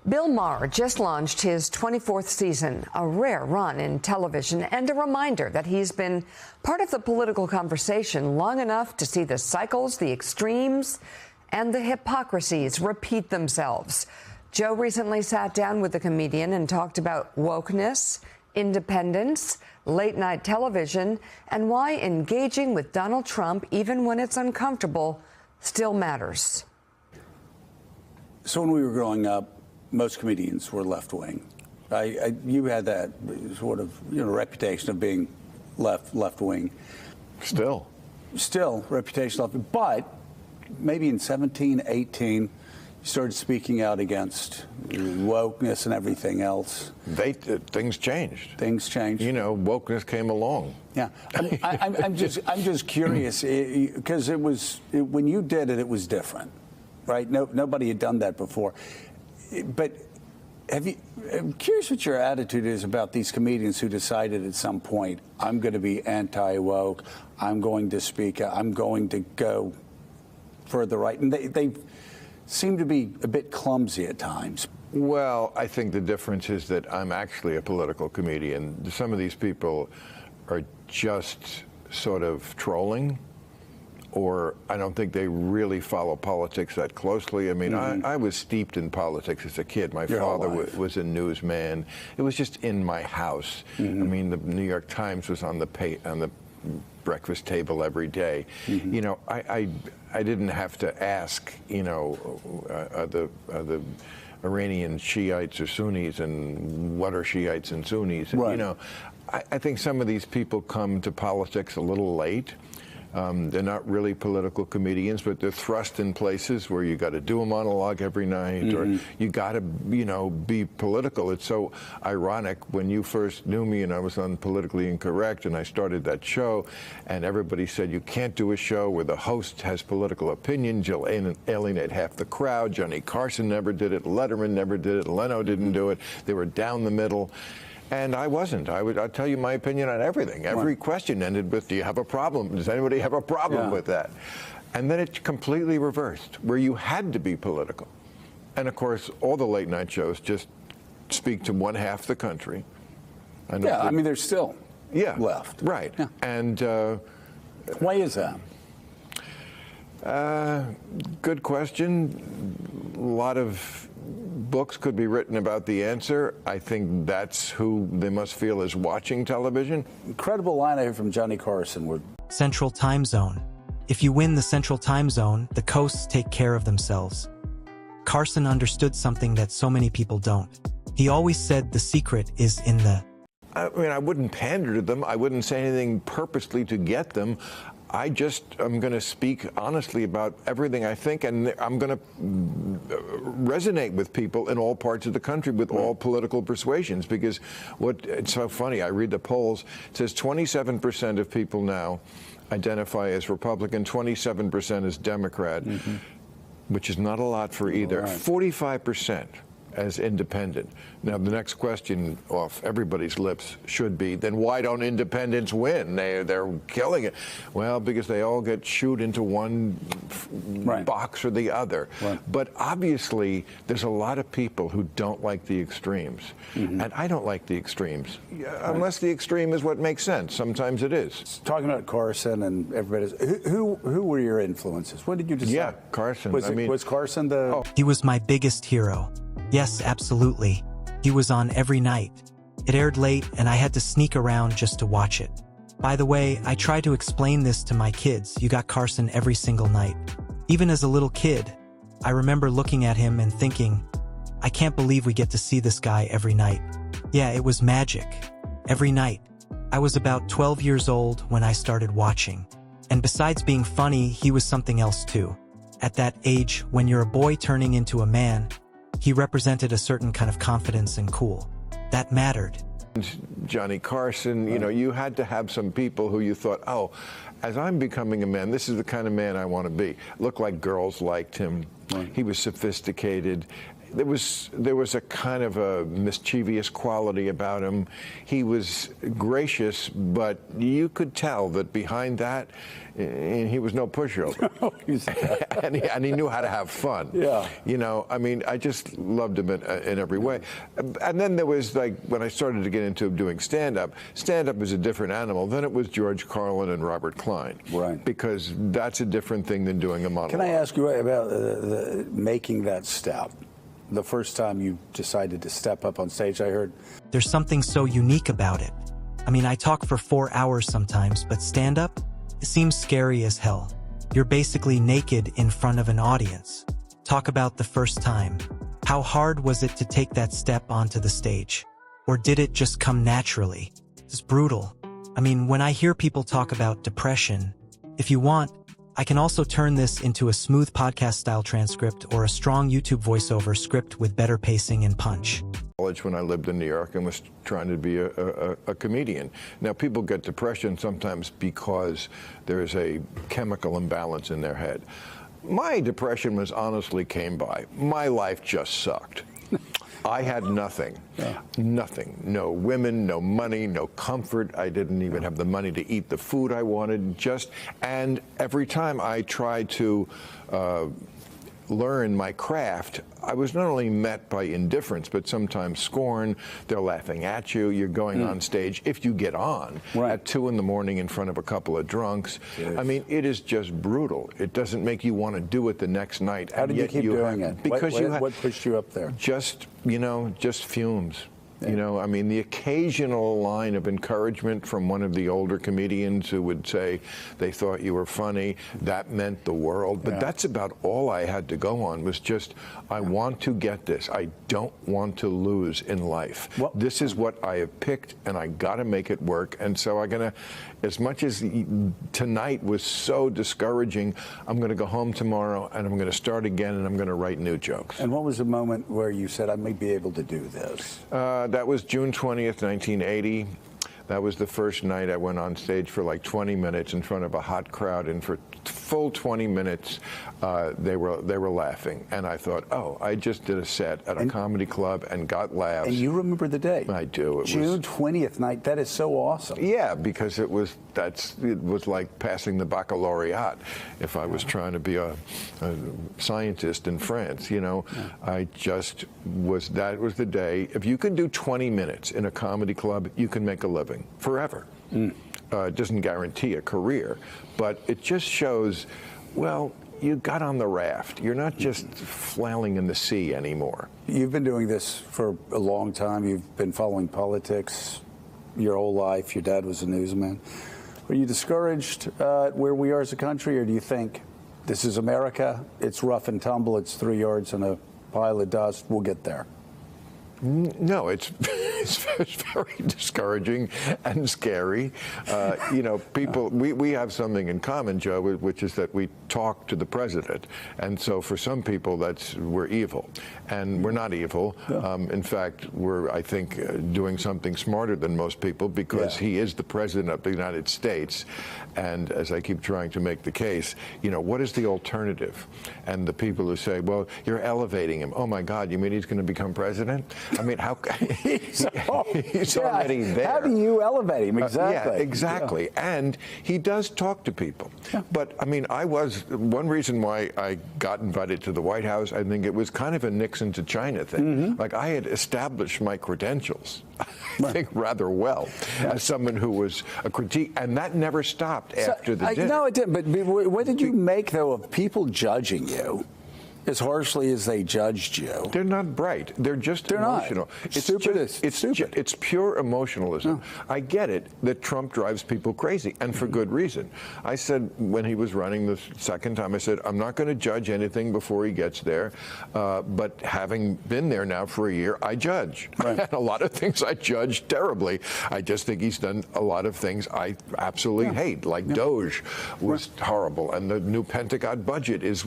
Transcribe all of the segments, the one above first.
Bill Maher just launched his 24th season, a rare run in television, and a reminder that he's been part of the political conversation long enough to see the cycles, the extremes, and the hypocrisies repeat themselves. Joe recently sat down with the comedian and talked about wokeness, independence, late-night television, and why engaging with Donald Trump, even when it's uncomfortable, still matters. So when we were growing up, most comedians were left-wing. You had that sort of reputation of being left-wing. Still reputation left. But maybe in 17, 18, you started speaking out against wokeness and everything else. Things changed. Things changed. Wokeness came along. Yeah, I'm just curious because when you did it, it was different, right? Nobody had done that before. But I'm curious what your attitude is about these comedians who decided at some point, I'm going to be anti-woke, I'm going to speak, I'm going to go further right. And they seem to be a bit clumsy at times. Well, I think the difference is that I'm actually a political comedian. Some of these people are just sort of trolling, or I don't think they really follow politics that closely. I mean, I was steeped in politics as a kid. My father was a newsman. It was just in my house. I mean, the New York Times was on the breakfast table every day. I didn't have to ask, are the Iranian Shiites or Sunnis, and what are Shiites and Sunnis? Right. I think some of these people come to politics a little late. They're not really political comedians, but they're thrust in places where you got to do a monologue every night, or you got to, be political. It's so ironic when you first knew me and I was on Politically Incorrect and I started that show, and everybody said you can't do a show where the host has political opinions. You'll alienate half the crowd. Johnny Carson never did it. Letterman never did it. Leno didn't do it. They were down the middle. And I wasn't. I'd tell you my opinion on everything. Every question ended with, do you have a problem? Does anybody have a problem with that? And then it completely reversed, where you had to be political. And of course, all the late night shows just speak to one half the country. I mean, they're still left. Right. Yeah. And why is that? Good question. A lot of books could be written about the answer. I think that's who they must feel is watching television. Incredible line I hear from Johnny Carson. Central Time Zone. If you win the Central Time Zone, the coasts take care of themselves. Carson understood something that so many people don't. He always said the secret is in the... I mean, I wouldn't pander to them. I wouldn't say anything purposely to get them. I just am going to speak honestly about everything I think, and I'm going to resonate with people in all parts of the country with all political persuasions, because it's so funny. I read the polls. It says 27% of people now identify as Republican, 27% as Democrat, which is not a lot for either. 45% as independent. Now, the next question off everybody's lips should be, then why don't independents win? They're killing it. Well, because they all get shooed into one box or the other. But obviously, there's a lot of people who don't like the extremes. And I don't like the extremes, unless the extreme is what makes sense. Sometimes it is. Talking about Carson and everybody, who were your influences? When did you decide? Yeah, Carson. Was Carson the... Oh. He was my biggest hero. Yes, absolutely. He was on every night. It aired late, and I had to sneak around just to watch it. By the way, I try to explain this to my kids. You got Carson every single night. Even as a little kid, I remember looking at him and thinking, I can't believe we get to see this guy every night. Yeah, it was magic. Every night. I was about 12 years old when I started watching. And besides being funny, he was something else too. At that age, when you're a boy turning into a man, he represented a certain kind of confidence and cool. That mattered. Johnny Carson, you had to have some people who you thought, oh, as I'm becoming a man, this is the kind of man I want to be. Looked like girls liked him. He was sophisticated. there was a kind of a mischievous quality about him. He was gracious, but you could tell that behind that, he was no pushover. and he knew how to have fun. Yeah. You know, I mean, I just loved him in every way. And then there was, like, when I started to get into doing stand-up is a different animal. Then it was George Carlin and Robert Klein. Right. Because that's a different thing than doing a monologue. Can I ask you about making that step? The first time you decided to step up on stage, I heard. There's something so unique about it. I mean, I talk for 4 hours sometimes, but stand-up, it seems scary as hell. You're basically naked in front of an audience. Talk about the first time. How hard was it to take that step onto the stage? Or did it just come naturally? It's brutal. I mean, when I hear people talk about depression, if you want, I can also turn this into a smooth podcast-style transcript or a strong YouTube voiceover script with better pacing and punch. When I lived in New York and was trying to be a comedian. Now, people get depression sometimes because there's a chemical imbalance in their head. My depression was honestly came by. My life just sucked. I had nothing. Yeah. Nothing. No women, no money, no comfort. I didn't even have the money to eat the food I wanted. And every time I tried to learn my craft, I was not only met by indifference, but sometimes scorn. They're laughing at you. You're going on stage, if you get on, at 2 in the morning in front of a couple of drunks. Yes. I mean, it is just brutal. It doesn't make you want to do it the next night. How did you keep doing it? Because what pushed you up there? Just, just fumes. You know, I mean, the occasional line of encouragement from one of the older comedians who would say they thought you were funny, that meant the world. But that's about all I had to go on, was just, I want to get this. I don't want to lose in life. Well, this is what I have picked, and I got to make it work. And so I'm going to, as much as tonight was so discouraging, I'm going to go home tomorrow, and I'm going to start again, and I'm going to write new jokes. And what was the moment where you said, I may be able to do this? That was June 20th, 1980. That was the first night I went on stage for like 20 minutes in front of a hot crowd, and for full 20 minutes they were laughing. And I thought, oh, I just did a set at a comedy club and got laughs. And you remember the day? I do. June 20th night. That is so awesome. Yeah, because it was like passing the baccalaureate if I was trying to be a scientist in France, you know. I just that was the day. If you can do 20 minutes in a comedy club, you can make a living forever. It doesn't guarantee a career, but it just shows, well, you got on the raft. You're not just flailing in the sea anymore. You've been doing this for a long time. You've been following politics your whole life. Your dad was a newsman. Are you discouraged where we are as a country, or do you think this is America? It's rough and tumble. It's 3 yards in a pile of dust. We'll get there. No, it's very discouraging and scary. You know, people, we have something in common, Joe, which is that we talk to the president. And so for some people, we're evil. And we're not evil. Yeah. In fact, we're, I think, doing something smarter than most people, because he is the president of the United States. And as I keep trying to make the case, you know, what is the alternative? And the people who say, well, you're elevating him. Oh, my God, you mean he's going to become president? I mean, how he's already there. How do you elevate him? Exactly. Yeah, exactly. Yeah. And he does talk to people. Yeah. But, I mean, one reason why I got invited to the White House, I think it was kind of a Nixon to China thing. Like, I had established my credentials, I think, rather well, as someone who was a critique. And that never stopped after the dinner. No, it didn't. But what did you make, though, of people judging you as harshly as they judged you? They're not bright. They're emotional. Not. It's stupid. It's pure emotionalism. No. I get it that Trump drives people crazy, and for good reason. I said when he was running the second time, I said, I'm not going to judge anything before he gets there, but having been there now for a year, I judge. Right. And a lot of things I judge terribly. I just think he's done a lot of things I absolutely hate, like Doge was horrible, and the new Pentagon budget is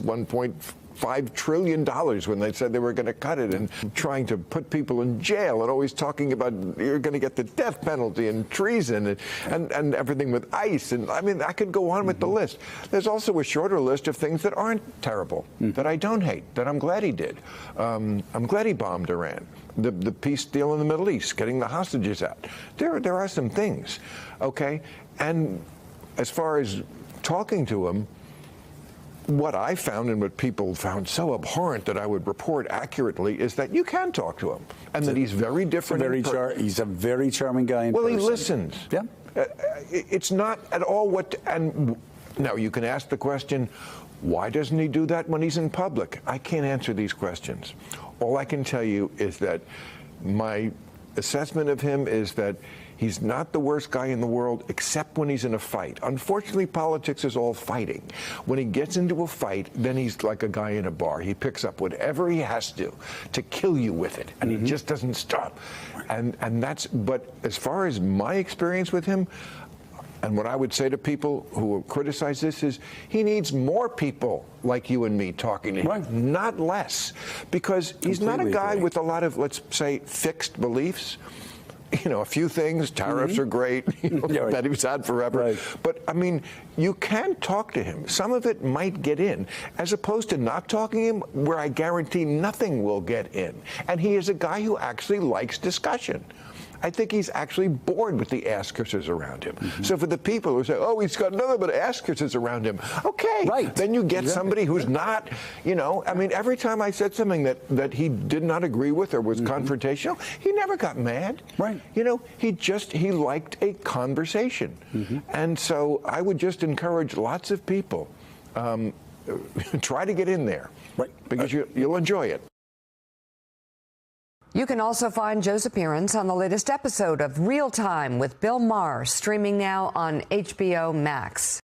$5 trillion when they said they were going to cut it, and trying to put people in jail, and always talking about you're going to get the death penalty and treason and everything with ICE. And I mean, I could go on with the list. There's also a shorter list of things that aren't terrible, that I don't hate, that I'm glad he did. I'm glad he bombed Iran. The peace deal in the Middle East, getting the hostages out. There are some things, okay? And as far as talking to him, what I found and what people found so abhorrent that I would report accurately is that you can talk to him, and that he's very different. He's a very charming guy in person. Well, he listens. Yeah. It's not at all what. And now you can ask the question, why doesn't he do that when he's in public? I can't answer these questions. All I can tell you is that my assessment of him is that he's not the worst guy in the world, except when he's in a fight. Unfortunately, politics is all fighting. When he gets into a fight, then he's like a guy in a bar. He picks up whatever he has to kill you with it, and he just doesn't stop. And that's, but as far as my experience with him, and what I would say to people who criticize this is, he needs more people like you and me talking to him, not less. Because he's not a guy with a lot of, let's say, fixed beliefs. You know, a few things, tariffs are great, that he's had forever. But, I mean, you can talk to him. Some of it might get in, as opposed to not talking to him, where I guarantee nothing will get in. And he is a guy who actually likes discussion. I think he's actually bored with the ass-kissers around him. So for the people who say, oh, he's got nothing but ass-kissers around him, okay, then you get somebody who's not, you know, I mean, every time I said something that he did not agree with or was confrontational, he never got mad. You know, he liked a conversation. And so I would just encourage lots of people, try to get in there, because you'll enjoy it. You can also find Joe's appearance on the latest episode of Real Time with Bill Maher, streaming now on HBO Max.